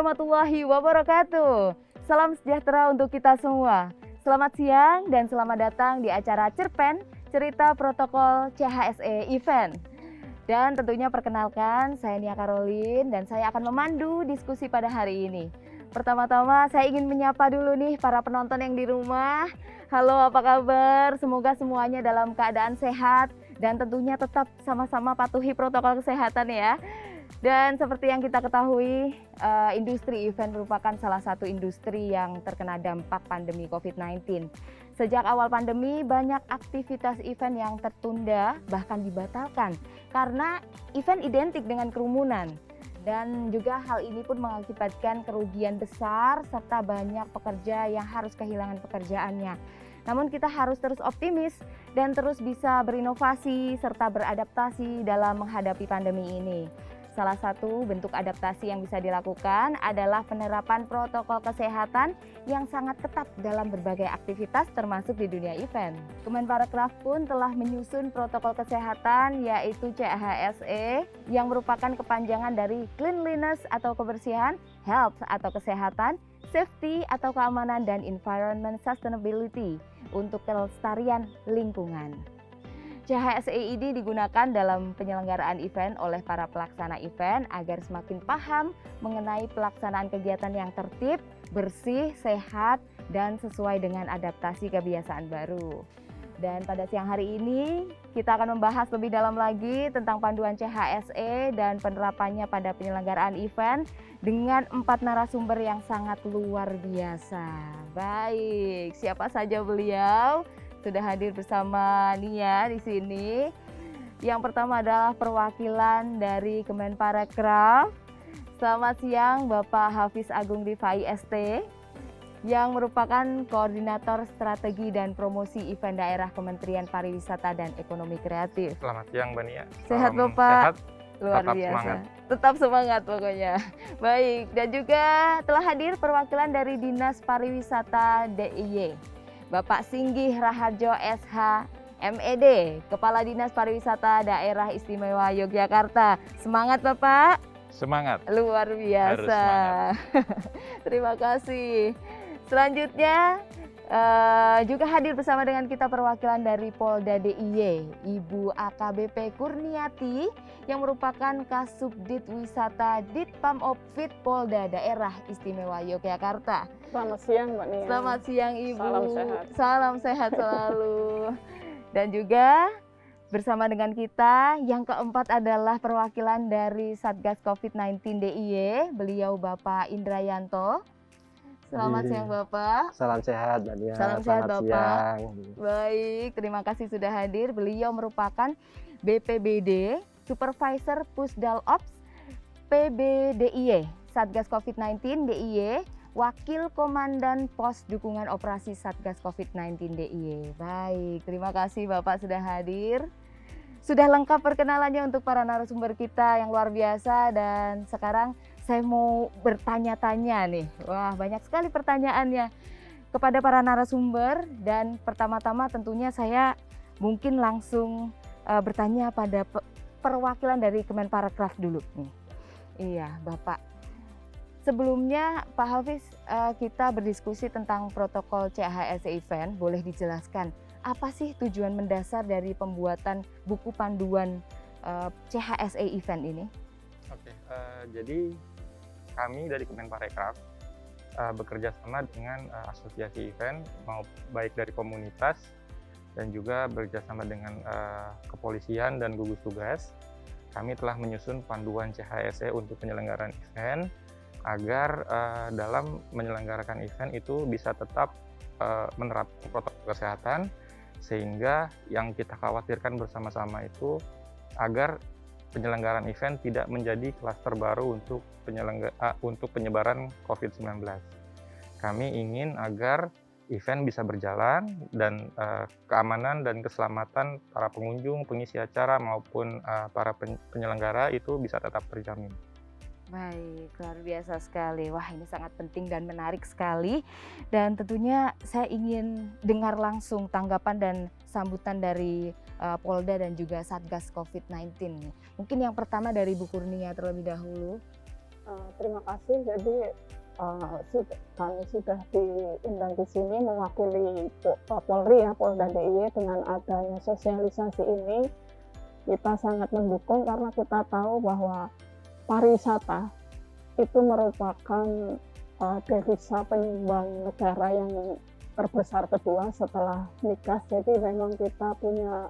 warahmatullahi wabarakatuh. Salam sejahtera untuk kita semua. Selamat siang dan selamat datang di acara Cerpen, Cerita Protokol CHSE Event. Dan tentunya perkenalkan, saya Nia Karolin dan saya akan memandu diskusi pada hari ini. Pertama-tama saya ingin menyapa dulu nih para penonton yang di rumah. Halo, apa kabar? Semoga semuanya dalam keadaan sehat dan tentunya tetap sama-sama patuhi protokol kesehatan ya. Dan seperti yang kita ketahui, industri event merupakan salah satu industri yang terkena dampak pandemi COVID-19. Sejak awal pandemi, banyak aktivitas event yang tertunda, bahkan dibatalkan, karena event identik dengan kerumunan. Dan juga hal ini pun mengakibatkan kerugian besar, serta banyak pekerja yang harus kehilangan pekerjaannya. Namun kita harus terus optimis dan terus bisa berinovasi, serta beradaptasi dalam menghadapi pandemi ini. Salah satu bentuk adaptasi yang bisa dilakukan adalah penerapan protokol kesehatan yang sangat ketat dalam berbagai aktivitas termasuk di dunia event. Kemenparekraf pun telah menyusun protokol kesehatan yaitu CHSE yang merupakan kepanjangan dari cleanliness atau kebersihan, health atau kesehatan, safety atau keamanan, dan environment sustainability untuk kelestarian lingkungan. CHSE ini digunakan dalam penyelenggaraan event oleh para pelaksana event agar semakin paham mengenai pelaksanaan kegiatan yang tertib, bersih, sehat, dan sesuai dengan adaptasi kebiasaan baru. Dan pada siang hari ini kita akan membahas lebih dalam lagi tentang panduan CHSE dan penerapannya pada penyelenggaraan event dengan 4 narasumber yang sangat luar biasa. Baik, siapa saja beliau? Sudah hadir bersama Nia di sini. Yang pertama adalah perwakilan dari Kemenparekraf. Selamat siang Bapak Hafiz Agung Rifai ST, yang merupakan Koordinator Strategi dan Promosi Event Daerah Kementerian Pariwisata dan Ekonomi Kreatif. Selamat siang Mbak Nia. Sehat Bapak? Sehat. Luar Tetap biasa. semangat. Tetap semangat pokoknya. Baik, dan juga telah hadir perwakilan dari Dinas Pariwisata DIY. Bapak Singgih Raharjo SH MED, Kepala Dinas Pariwisata Daerah Istimewa Yogyakarta. Semangat Bapak? Semangat. Luar biasa. Harus semangat. Terima kasih. Selanjutnya juga hadir bersama dengan kita perwakilan dari Polda DIY, Ibu AKBP Kurniati yang merupakan Kasubdit Wisata Ditpam Opfit Polda Daerah Istimewa Yogyakarta. Selamat siang Mbak Nia. Selamat siang Ibu. Salam sehat. Salam sehat selalu. Dan juga bersama dengan kita yang keempat adalah perwakilan dari Satgas COVID-19 DIY, beliau Bapak Indrayanto. Selamat siang Bapak. Salam sehat Mbak Nia. Salam sehat Selamat Bapak. siang. Baik, terima kasih sudah hadir. Beliau merupakan BPBD, Supervisor Pusdal Ops PBDIY, Satgas COVID-19 DIY, Wakil Komandan Pos Dukungan Operasi Satgas COVID-19 DIY. Baik, terima kasih Bapak sudah hadir. Sudah lengkap perkenalannya untuk para narasumber kita yang luar biasa, dan sekarang saya mau bertanya-tanya nih. Wah, banyak sekali pertanyaannya kepada para narasumber, dan pertama-tama tentunya saya mungkin langsung bertanya pada perwakilan dari Kemenparekraf dulu nih. Iya, Bapak. Sebelumnya Pak Hafiz, kita berdiskusi tentang protokol CHSE Event. Boleh dijelaskan apa sih tujuan mendasar dari pembuatan buku panduan CHSE Event ini? Oke, jadi kami dari Kemenparekraf bekerja sama dengan asosiasi event, baik dari komunitas dan juga bekerjasama dengan kepolisian dan gugus tugas. Kami telah menyusun panduan CHSE untuk penyelenggaraan event agar dalam menyelenggarakan event itu bisa tetap menerapkan protokol kesehatan, sehingga yang kita khawatirkan bersama-sama itu agar penyelenggaraan event tidak menjadi klaster baru untuk penyebaran COVID-19. Kami ingin agar event bisa berjalan dan keamanan dan keselamatan para pengunjung, pengisi acara maupun para penyelenggara itu bisa tetap terjamin. Baik, luar biasa sekali. Wah, ini sangat penting dan menarik sekali. Dan tentunya saya ingin dengar langsung tanggapan dan sambutan dari Polda dan juga Satgas COVID-19. Mungkin yang pertama dari Bu Kurnia terlebih dahulu. Terima kasih. Jadi kami sudah diundang di sini mewakili Polri ya, Polda DIY. Dengan adanya sosialisasi ini kita sangat mendukung karena kita tahu bahwa pariwisata itu merupakan devisa penyumbang negara yang terbesar kedua setelah migas. Jadi memang kita punya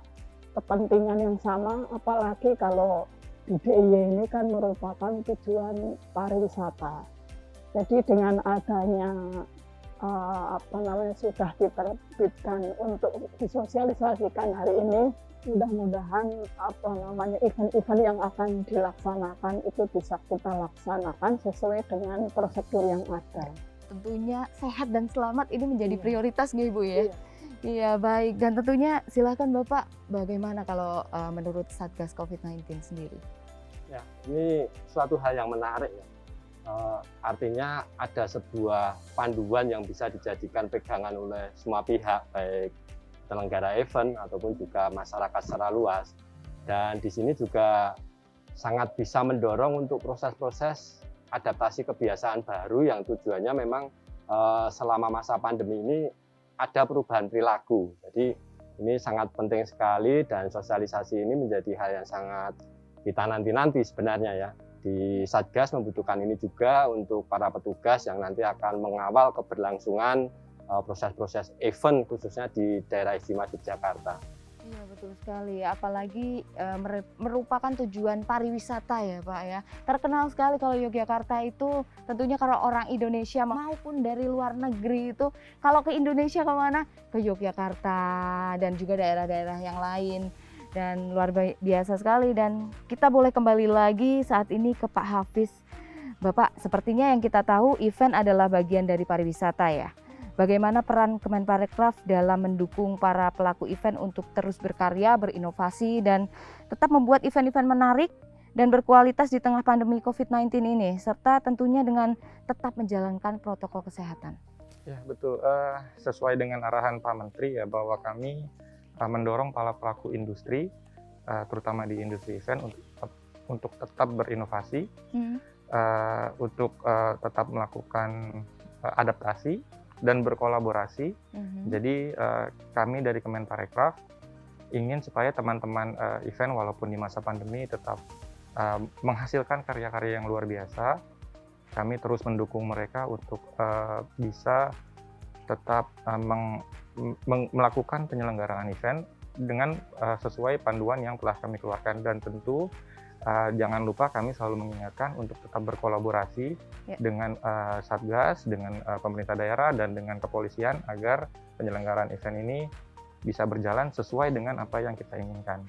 kepentingan yang sama, apalagi kalau di DIY ini kan merupakan tujuan pariwisata. Jadi dengan adanya sudah diterbitkan untuk disosialisasikan hari ini, mudah-mudahan event-event yang akan dilaksanakan itu bisa kita laksanakan sesuai dengan prosedur yang ada. Tentunya sehat dan selamat ini menjadi prioritas nih Bu ya. Iya. Iya baik, dan tentunya silakan Bapak, bagaimana kalau menurut Satgas COVID-19 sendiri? Ya, ini suatu hal yang menarik ya. Artinya ada sebuah panduan yang bisa dijadikan pegangan oleh semua pihak, baik penyelenggara event ataupun juga masyarakat secara luas. Dan di sini juga sangat bisa mendorong untuk proses-proses adaptasi kebiasaan baru yang tujuannya memang selama masa pandemi ini ada perubahan perilaku. Jadi ini sangat penting sekali dan sosialisasi ini menjadi hal yang sangat kita nanti-nanti sebenarnya ya. Di Satgas membutuhkan ini juga untuk para petugas yang nanti akan mengawal keberlangsungan proses-proses event khususnya di daerah istimewa Yogyakarta. Iya betul sekali, apalagi merupakan tujuan pariwisata ya Pak ya. Terkenal sekali kalau Yogyakarta itu tentunya kalau orang Indonesia maupun dari luar negeri itu kalau ke Indonesia kemana? Ke Yogyakarta dan juga daerah-daerah yang lain. Dan luar biasa sekali, dan kita boleh kembali lagi saat ini ke Pak Hafiz. Bapak, sepertinya yang kita tahu event adalah bagian dari pariwisata ya. Bagaimana peran Kemenparekraf dalam mendukung para pelaku event untuk terus berkarya, berinovasi, dan tetap membuat event-event menarik dan berkualitas di tengah pandemi COVID-19 ini, serta tentunya dengan tetap menjalankan protokol kesehatan? Ya betul, sesuai dengan arahan Pak Menteri ya, bahwa kami mendorong para pelaku industri, terutama di industri event untuk tetap berinovasi, untuk tetap melakukan adaptasi dan berkolaborasi. Jadi kami dari Kemenparekraf ingin supaya teman-teman event walaupun di masa pandemi tetap menghasilkan karya-karya yang luar biasa. Kami terus mendukung mereka untuk bisa tetap melakukan penyelenggaraan event dengan sesuai panduan yang telah kami keluarkan, dan tentu jangan lupa kami selalu mengingatkan untuk tetap berkolaborasi dengan Satgas, dengan pemerintah daerah dan dengan kepolisian agar penyelenggaraan event ini bisa berjalan sesuai dengan apa yang kita inginkan.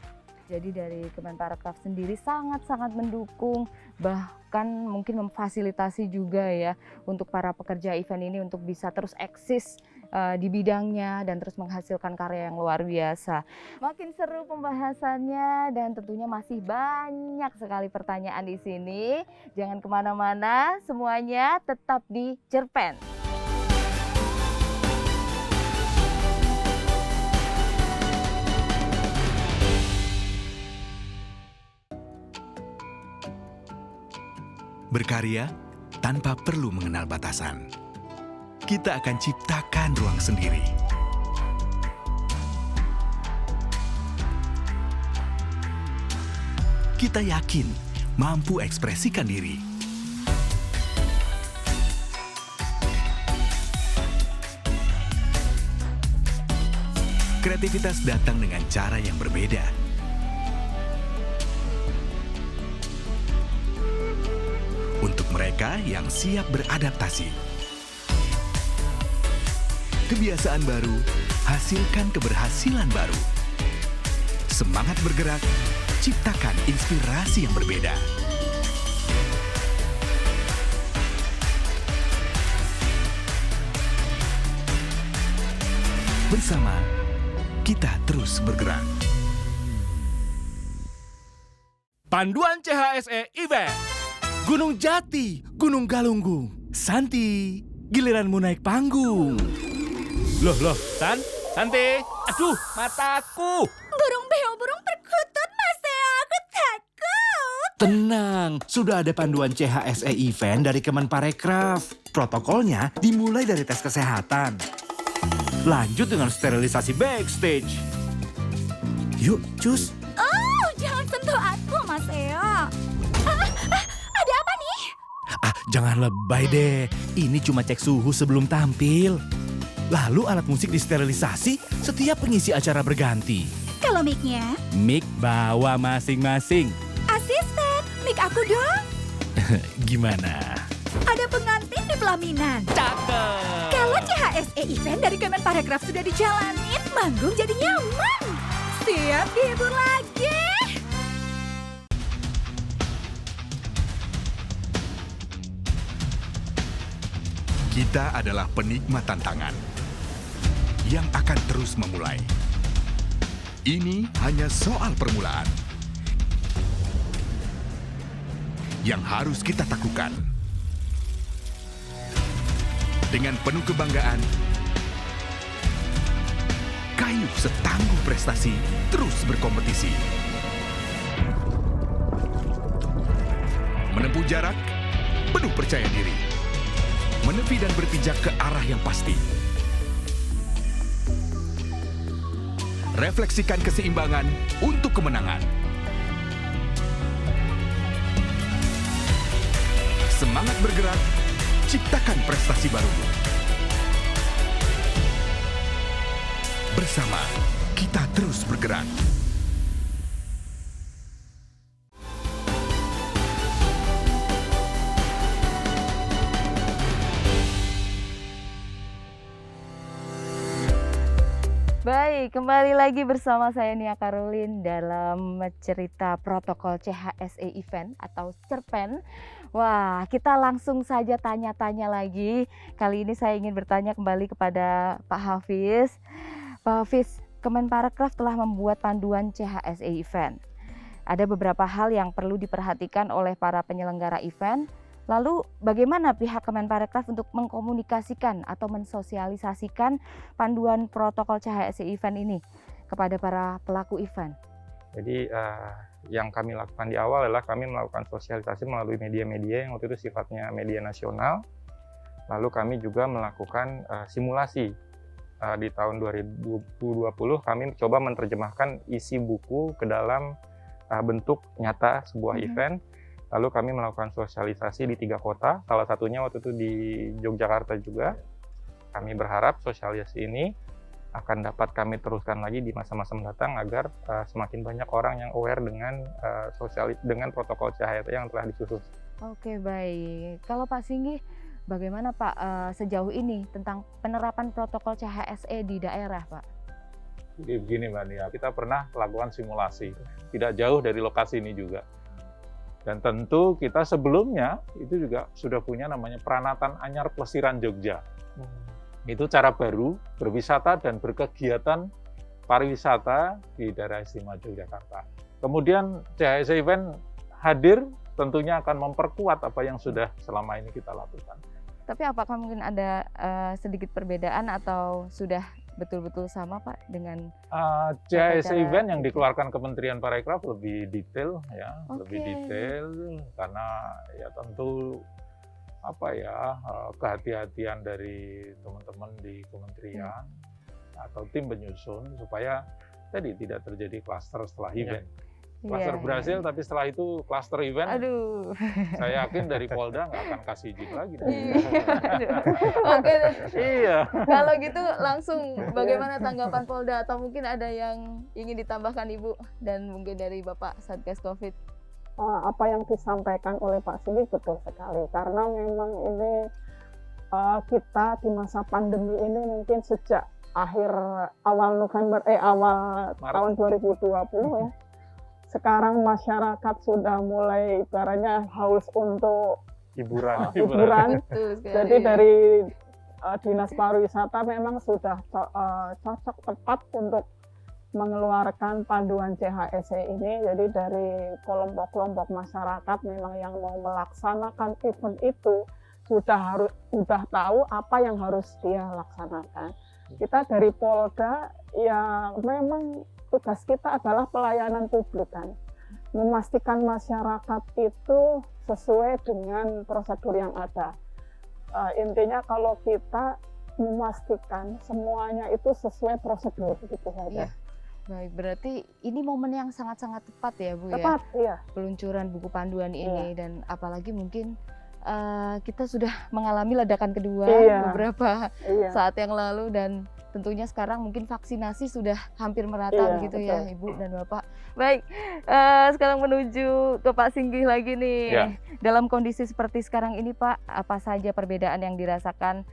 Jadi dari Kemenparekraf sendiri sangat-sangat mendukung, bahkan mungkin memfasilitasi juga ya untuk para pekerja event ini untuk bisa terus eksis di bidangnya dan terus menghasilkan karya yang luar biasa. Makin seru pembahasannya dan tentunya masih banyak sekali pertanyaan di sini. Jangan kemana-mana, semuanya tetap di Cerpen. Berkarya tanpa perlu mengenal batasan. Kita akan ciptakan ruang sendiri. Kita yakin mampu ekspresikan diri. Kreativitas datang dengan cara yang berbeda. Untuk mereka yang siap beradaptasi. Kebiasaan baru, hasilkan keberhasilan baru. Semangat bergerak, ciptakan inspirasi yang berbeda. Bersama, kita terus bergerak. Panduan CHSE Event. Gunung Jati, Gunung Galunggung. Santi, giliranmu naik panggung. Loh, Santi. Aduh, mataku. Burung beo, burung perkutut, Mas Teo. Aku takut. Tenang, sudah ada panduan CHSE event dari Kemenparekraf. Protokolnya dimulai dari tes kesehatan. Lanjut dengan sterilisasi backstage. Yuk, cus. Oh, jangan sentuh aku, Mas Eo. Ada apa nih? Jangan lebay deh. Ini cuma cek suhu sebelum tampil. Lalu alat musik disterilisasi setiap pengisi acara berganti. Kalau mic-nya? Mic bawa masing-masing. Asisten, mic aku dong. Gimana? Ada pengantin di pelaminan. Cakep. Kalau CHSE event dari Kemenparekraf sudah dijalanin, manggung jadi nyaman. Siap dihibur lagi. Kita adalah penikmat tantangan yang akan terus memulai. Ini hanya soal permulaan yang harus kita taklukan. Dengan penuh kebanggaan, Kayu setangguh prestasi terus berkompetisi. Menempuh jarak, penuh percaya diri. Menepi dan berpijak ke arah yang pasti. Refleksikan keseimbangan untuk kemenangan. Semangat bergerak, ciptakan prestasi baru. Bersama, kita terus bergerak. Baik, kembali lagi bersama saya Nia Karolin dalam cerita protokol CHSE event atau Cerpen. Wah, kita langsung saja tanya-tanya lagi. Kali ini saya ingin bertanya kembali kepada Pak Hafiz. Pak Hafiz, Kemenparekraf telah membuat panduan CHSE event. Ada beberapa hal yang perlu diperhatikan oleh para penyelenggara event. Lalu bagaimana pihak Kemenparekraf untuk mengkomunikasikan atau mensosialisasikan panduan protokol CHSE event ini kepada para pelaku event? Jadi yang kami lakukan di awal adalah kami melakukan sosialisasi melalui media-media yang waktu itu sifatnya media nasional. Lalu kami juga melakukan simulasi. Di tahun 2020 kami coba menerjemahkan isi buku ke dalam bentuk nyata sebuah event. Lalu kami melakukan sosialisasi di 3 kota, salah satunya waktu itu di Yogyakarta juga. Kami berharap sosialisasi ini akan dapat kami teruskan lagi di masa-masa mendatang agar semakin banyak orang yang aware dengan protokol CHSE yang telah disusun. Oke, baik. Kalau Pak Singgih, bagaimana Pak sejauh ini tentang penerapan protokol CHSE di daerah, Pak? Jadi begini Mbak Nia, kita pernah lakukan simulasi, tidak jauh dari lokasi ini juga. Dan tentu kita sebelumnya itu juga sudah punya namanya Pranatan Anyar Plesiran Jogja. Itu cara baru berwisata dan berkegiatan pariwisata di daerah istimewa Yogyakarta. Kemudian CHSE Event hadir tentunya akan memperkuat apa yang sudah selama ini kita lakukan. Tapi apakah mungkin ada sedikit perbedaan atau sudah betul-betul sama Pak dengan CHSE Event yang dikeluarkan Kementerian Parekraf lebih detail ya, lebih Oke. detail karena ya tentu kehati-hatian dari teman-teman di kementerian atau tim penyusun supaya tadi tidak terjadi klaster setelah event. Klaster Iya, berhasil, iya. tapi setelah itu klaster event, Aduh. saya yakin dari Polda nggak akan kasih izin lagi. Aduh. Oke, Iya. kalau gitu langsung bagaimana tanggapan Polda atau mungkin ada yang ingin ditambahkan Ibu dan mungkin dari Bapak Satgas Covid? Apa yang disampaikan oleh Pak Singgih betul sekali, karena memang ini kita di masa pandemi ini mungkin sejak awal Maret. tahun 2020 ya. Sekarang masyarakat sudah mulai ibaratnya haus untuk Hiburan. hiburan. Betul sekali. Jadi dari Dinas Pariwisata memang sudah cocok tepat untuk mengeluarkan panduan CHSE ini. Jadi dari kelompok-kelompok masyarakat memang yang mau melaksanakan event itu sudah tahu apa yang harus dia laksanakan. Kita dari Polda ya memang tugas kita adalah pelayanan publik kan. memastikan masyarakat itu sesuai dengan prosedur yang ada. Intinya kalau kita memastikan semuanya itu sesuai prosedur gitu saja. Iya. Baik, berarti ini momen yang sangat-sangat tepat ya Bu Tepat, ya, iya. peluncuran buku panduan ini, dan apalagi mungkin kita sudah mengalami ledakan kedua beberapa saat yang lalu, dan tentunya sekarang mungkin vaksinasi sudah hampir merata begitu ya Ibu dan Bapak. Baik, sekarang menuju ke Pak Singgih lagi nih. Ya. Dalam kondisi seperti sekarang ini Pak, apa saja perbedaan yang dirasakan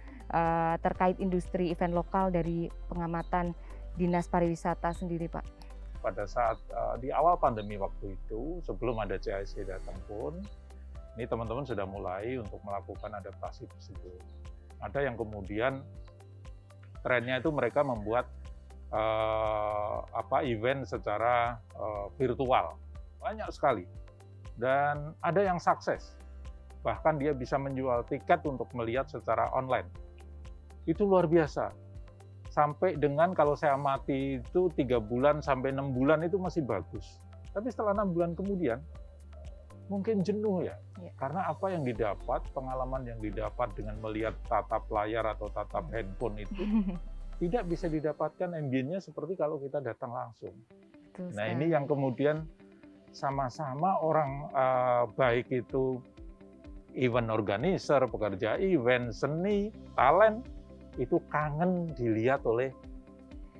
terkait industri event lokal dari pengamatan Dinas Pariwisata sendiri Pak? Pada saat di awal pandemi waktu itu, sebelum ada CIC datang pun, ini teman-teman sudah mulai untuk melakukan adaptasi tersebut. Ada yang kemudian trennya itu mereka membuat event secara virtual, banyak sekali, dan ada yang sukses, bahkan dia bisa menjual tiket untuk melihat secara online. Itu luar biasa. Sampai dengan kalau saya amati itu 3 bulan sampai 6 bulan itu masih bagus. Tapi setelah 6 bulan kemudian, mungkin jenuh ya. Karena apa yang didapat, pengalaman yang didapat dengan melihat tatap layar atau tatap handphone itu tidak bisa didapatkan ambience-nya seperti kalau kita datang langsung. Nah ini yang kemudian sama-sama orang baik itu event organizer, pekerja event, seni, talent, itu kangen dilihat oleh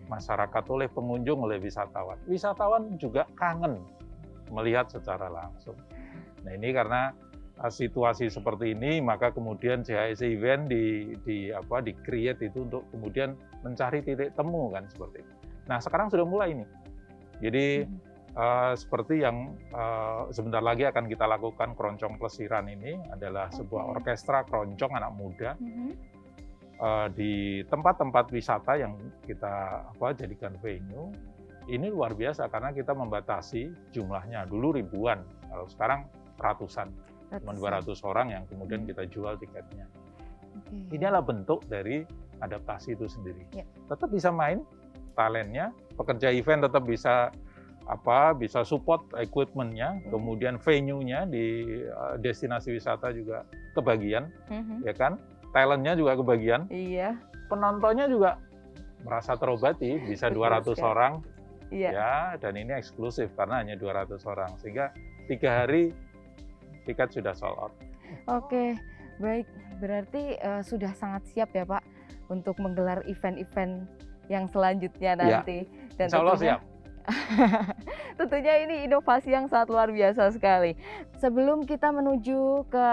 masyarakat, oleh pengunjung, oleh wisatawan. Wisatawan juga kangen melihat secara langsung. Nah ini karena situasi seperti ini, maka kemudian CHSE Event di-create itu untuk kemudian mencari titik temu kan seperti itu. Nah sekarang sudah mulai ini. Jadi seperti yang sebentar lagi akan kita lakukan, Keroncong Plesiran ini adalah sebuah orkestra keroncong anak muda di tempat-tempat wisata yang kita jadikan venue. Ini luar biasa karena kita membatasi jumlahnya, dulu ribuan, kalau sekarang ratusan, cuma 200 orang yang kemudian kita jual tiketnya. Ini adalah bentuk dari adaptasi itu sendiri. Tetap bisa main talentnya, pekerja event tetap bisa bisa support equipment-nya, kemudian venue-nya di destinasi wisata juga kebagian, ya kan? Talentnya juga kebagian. Iya. Penontonnya juga merasa terobati, bisa 200 orang. Iya. Ya, dan ini eksklusif karena hanya 200 orang. Sehingga 3 hari tiket sudah sold out. Oke, baik. Berarti sudah sangat siap ya Pak untuk menggelar event-event yang selanjutnya nanti. Ya. Dan Insya Allah siap. Tentunya ini inovasi yang sangat luar biasa sekali. Sebelum kita menuju ke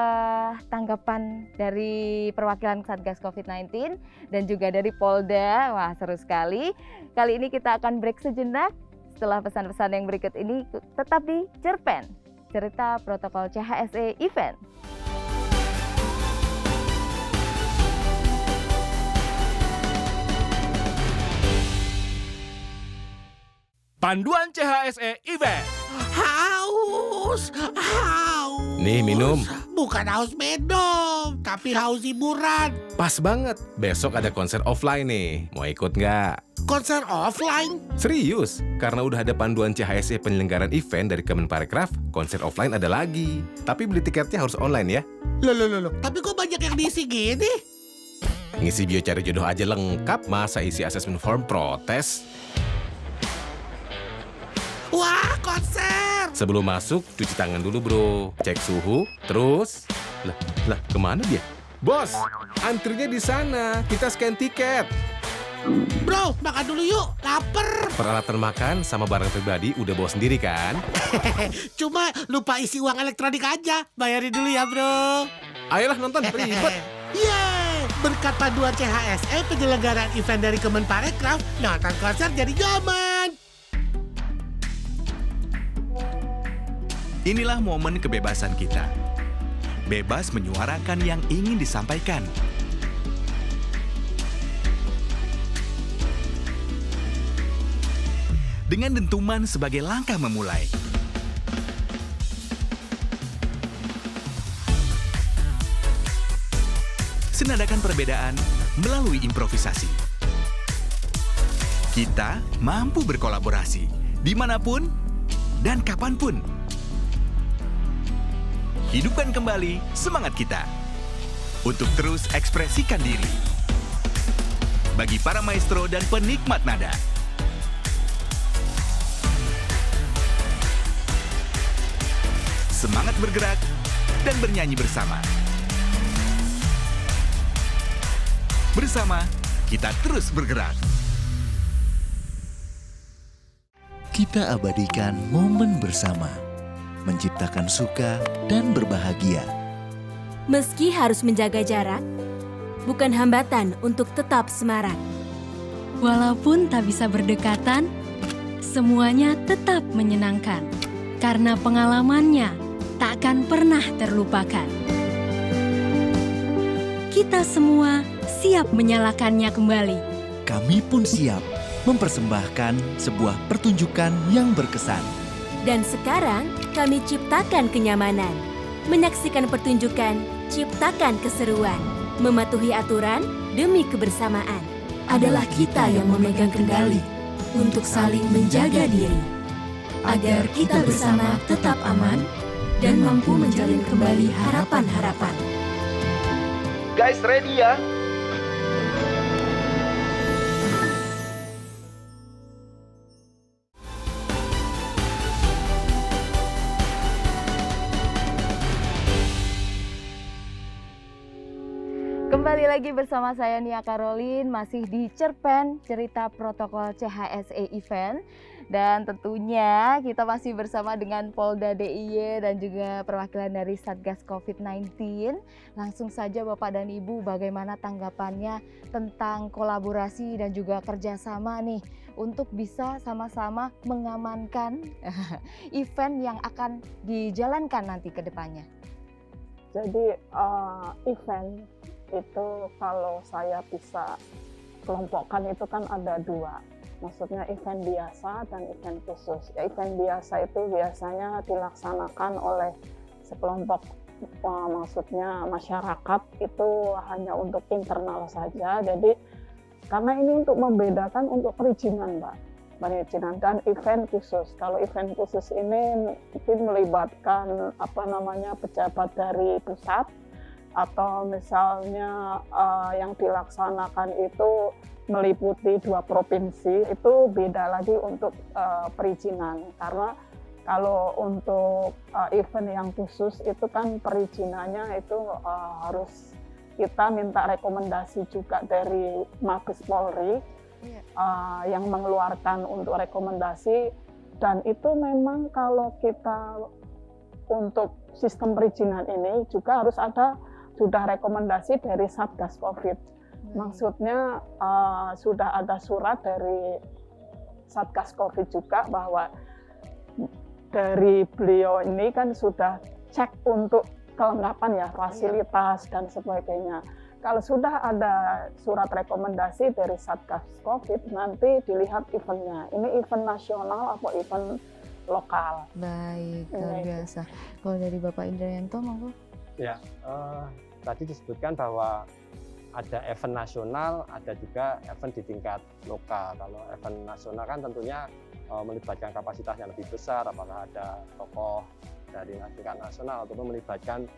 tanggapan dari perwakilan Satgas COVID-19 dan juga dari Polda, wah seru sekali. Kali ini kita akan break sejenak. Setelah pesan-pesan yang berikut ini, tetap di Cerpen, cerita protokol CHSE Event. Panduan CHSE Event. Haus. Nih minum. Bukan haus minum, tapi haus hiburan. Pas banget, besok ada konser offline nih. Mau ikut nggak? Konser offline? Serius, karena udah ada panduan CHSE penyelenggaraan event dari Kemenparekraf, konser offline ada lagi. Tapi beli tiketnya harus online ya. Loh. Tapi kok banyak yang diisi gini? Ngisi bio cari jodoh aja lengkap, masa isi assessment form protes? Wah, konser! Sebelum masuk, cuci tangan dulu bro. Cek suhu, terus... Lah, kemana dia? Bos, antrinya di sana. Kita scan tiket. Bro, makan dulu yuk. Laper. Peralatan makan sama barang pribadi udah bawa sendiri kan? Cuma lupa isi uang elektronik aja. Bayarin dulu ya bro. Ayolah nonton, ribet. Yeay! Berkat panduan CHSE penyelenggaraan event dari Kemenparekraf, nonton konser jadi nyaman. Inilah momen kebebasan kita. Bebas menyuarakan yang ingin disampaikan. Dengan dentuman sebagai langkah memulai. Senadakan perbedaan melalui improvisasi. Kita mampu berkolaborasi dimanapun dan kapanpun. hidupkan kembali semangat kita untuk terus ekspresikan diri. Bagi para maestro dan penikmat nada, semangat bergerak dan bernyanyi bersama. Bersama, kita terus bergerak. Kita abadikan momen bersama, menciptakan suka dan berbahagia. Meski harus menjaga jarak, bukan hambatan untuk tetap semarak. Walaupun tak bisa berdekatan, semuanya tetap menyenangkan. Karena pengalamannya takkan pernah terlupakan. Kita semua siap menyalakannya kembali. Kami pun siap mempersembahkan sebuah pertunjukan yang berkesan. Dan sekarang kami ciptakan kenyamanan. Menyaksikan pertunjukan, ciptakan keseruan. Mematuhi aturan demi kebersamaan. Adalah kita yang memegang kendali untuk saling menjaga diri. Agar kita bersama tetap aman dan mampu menjalin kembali harapan-harapan. Guys, ready ya? Kembali lagi bersama saya Nia Karolin, masih di Cerpen, cerita protokol CHSE Event. Dan tentunya kita masih bersama dengan Polda DIY dan juga perwakilan dari Satgas COVID-19. Langsung saja Bapak dan Ibu, bagaimana tanggapannya tentang kolaborasi dan juga kerjasama nih untuk bisa sama-sama mengamankan event yang akan dijalankan nanti ke depannya? Jadi event itu kalau saya bisa kelompokkan itu kan ada dua, maksudnya event biasa dan event khusus. Ya, event biasa itu biasanya dilaksanakan oleh sekelompok, maksudnya masyarakat, itu hanya untuk internal saja. Jadi karena ini untuk membedakan untuk perizinan, Mbak, perizinan dan event khusus. Kalau event khusus ini mungkin melibatkan pejabat dari pusat, atau misalnya yang dilaksanakan itu meliputi 2 provinsi, itu beda lagi untuk perizinan. Karena kalau untuk event yang khusus itu kan perizinannya itu harus kita minta rekomendasi juga dari Mabes Polri yang mengeluarkan untuk rekomendasi. Dan itu memang kalau kita untuk sistem perizinan ini juga harus ada sudah rekomendasi dari Satgas COVID. Maksudnya sudah ada surat dari Satgas COVID juga bahwa dari beliau ini kan sudah cek untuk kelengkapan ya fasilitas dan sebagainya. Kalau sudah ada surat rekomendasi dari Satgas COVID, nanti dilihat eventnya. Ini event nasional atau event lokal. Baik, luar biasa. Kalau dari Bapak Indrayanto, monggo. Ya, tadi disebutkan bahwa ada event nasional, ada juga event di tingkat lokal. Kalau event nasional kan tentunya melibatkan kapasitas yang lebih besar, apakah ada tokoh dari tingkat nasional ataupun melibatkan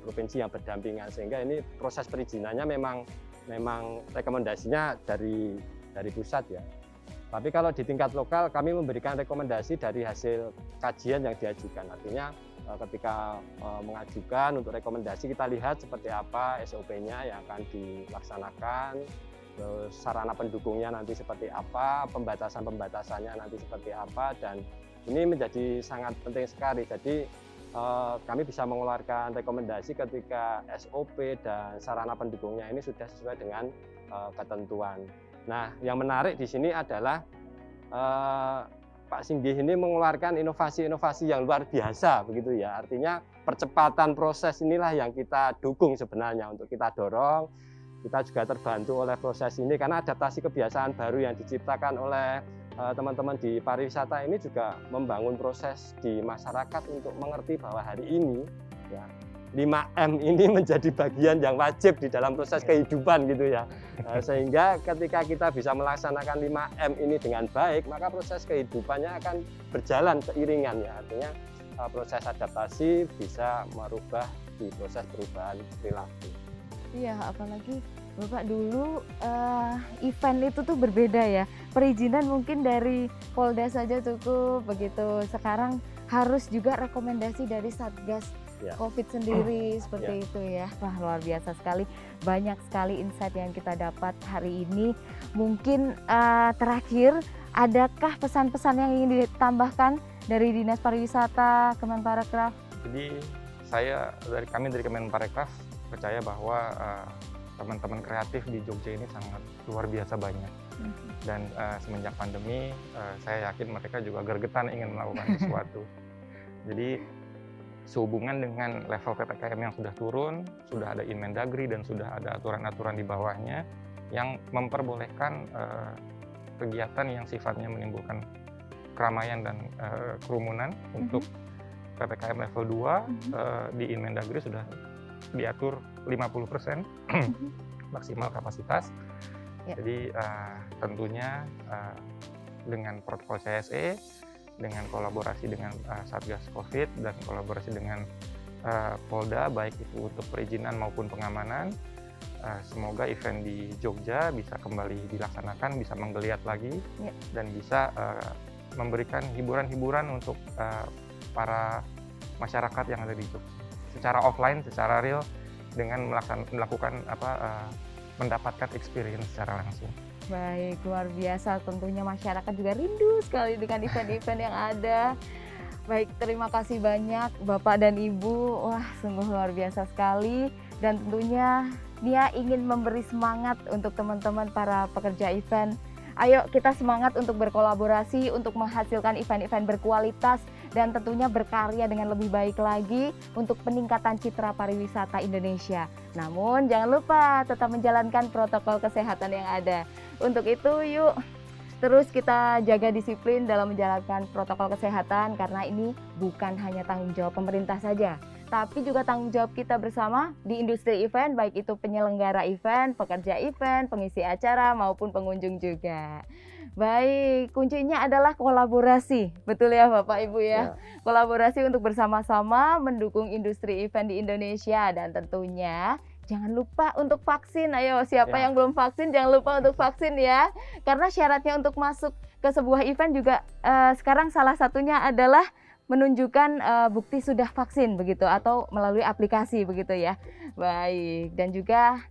provinsi yang berdampingan, sehingga ini proses perizinannya memang rekomendasinya dari pusat ya. Tapi kalau di tingkat lokal kami memberikan rekomendasi dari hasil kajian yang diajukan. Artinya ketika mengajukan untuk rekomendasi, kita lihat seperti apa SOP-nya yang akan dilaksanakan, terus sarana pendukungnya nanti seperti apa, pembatasan-pembatasannya nanti seperti apa, dan ini menjadi sangat penting sekali. Jadi kami bisa mengeluarkan rekomendasi ketika SOP dan sarana pendukungnya ini sudah sesuai dengan ketentuan. Nah, yang menarik di sini adalah Pak Singgih ini mengeluarkan inovasi-inovasi yang luar biasa begitu ya. Artinya percepatan proses inilah yang kita dukung sebenarnya, untuk kita dorong. Kita juga terbantu oleh proses ini karena adaptasi kebiasaan baru yang diciptakan oleh teman-teman di pariwisata ini juga membangun proses di masyarakat untuk mengerti bahwa hari ini ya 5M ini menjadi bagian yang wajib di dalam proses kehidupan gitu ya. Sehingga ketika kita bisa melaksanakan 5M ini dengan baik, maka proses kehidupannya akan berjalan seiringan ya. Artinya proses adaptasi bisa merubah di proses perubahan perilaku. Iya, apalagi Bapak dulu event itu tuh berbeda ya. Perizinan mungkin dari Polda saja cukup begitu. Sekarang harus juga rekomendasi dari Satgas COVID sendiri seperti itu ya. Wah, luar biasa sekali. Banyak sekali insight yang kita dapat hari ini. Mungkin terakhir, adakah pesan-pesan yang ingin ditambahkan dari Dinas Pariwisata Kemenparekraf? Jadi kami dari Kemenparekraf percaya bahwa teman-teman kreatif di Jogja ini sangat luar biasa banyak. Dan semenjak pandemi, saya yakin mereka juga gergetan ingin melakukan sesuatu. Jadi sehubungan dengan level PPKM yang sudah turun, sudah ada Inmendagri dan sudah ada aturan-aturan di bawahnya yang memperbolehkan kegiatan yang sifatnya menimbulkan keramaian dan kerumunan untuk PPKM level 2 di Inmendagri sudah diatur 50% maksimal kapasitas. Jadi tentunya dengan protokol CSE, dengan kolaborasi dengan Satgas COVID dan kolaborasi dengan Polda, baik itu untuk perizinan maupun pengamanan, semoga event di Jogja bisa kembali dilaksanakan, bisa menggeliat lagi dan bisa memberikan hiburan-hiburan untuk para masyarakat yang ada di Jogja secara offline, secara real, dengan melakukan mendapatkan experience secara langsung. Baik, luar biasa. Tentunya masyarakat juga rindu sekali dengan event-event yang ada. Baik, terima kasih banyak Bapak dan Ibu. Wah, sungguh luar biasa sekali. Dan tentunya Nia ingin memberi semangat untuk teman-teman para pekerja event. Ayo kita semangat untuk berkolaborasi, untuk menghasilkan event-event berkualitas dan tentunya berkarya dengan lebih baik lagi untuk peningkatan citra pariwisata Indonesia. Namun jangan lupa tetap menjalankan protokol kesehatan yang ada. Untuk itu yuk terus kita jaga disiplin dalam menjalankan protokol kesehatan karena ini bukan hanya tanggung jawab pemerintah saja, tapi juga tanggung jawab kita bersama di industri event, baik itu penyelenggara event, pekerja event, pengisi acara maupun pengunjung juga. Baik, kuncinya adalah kolaborasi, betul ya Bapak Ibu ya. Kolaborasi untuk bersama-sama mendukung industri event di Indonesia dan tentunya jangan lupa untuk vaksin. Ayo, siapa yang belum vaksin jangan lupa untuk vaksin ya. Karena syaratnya untuk masuk ke sebuah event juga sekarang salah satunya adalah menunjukkan bukti sudah vaksin begitu atau melalui aplikasi begitu ya. Baik, dan juga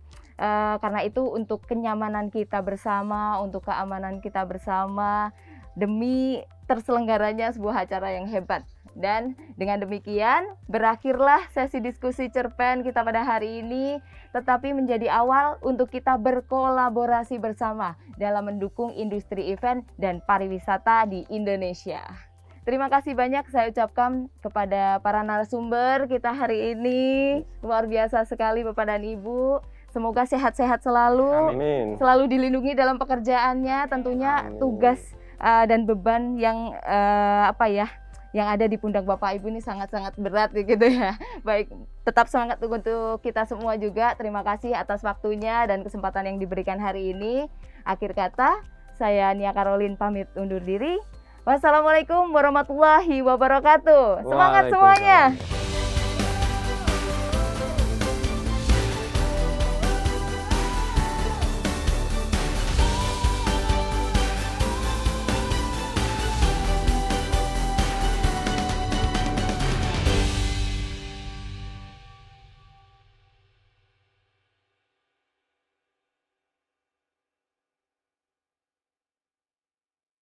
karena itu untuk kenyamanan kita bersama, untuk keamanan kita bersama, demi terselenggaranya sebuah acara yang hebat. Dan dengan demikian berakhirlah sesi diskusi cerpen kita pada hari ini, tetapi menjadi awal untuk kita berkolaborasi bersama dalam mendukung industri event dan pariwisata di Indonesia. Terima kasih banyak saya ucapkan kepada para narasumber kita hari ini. Luar biasa sekali Bapak dan Ibu. Semoga sehat-sehat selalu, selalu dilindungi dalam pekerjaannya. Tentunya tugas dan beban yang yang ada di pundak Bapak Ibu ini sangat-sangat berat gitu ya. Baik, tetap semangat untuk kita semua juga. Terima kasih atas waktunya dan kesempatan yang diberikan hari ini. Akhir kata, saya Nia Karolin pamit undur diri. Wassalamualaikum warahmatullahi wabarakatuh. Semangat semuanya.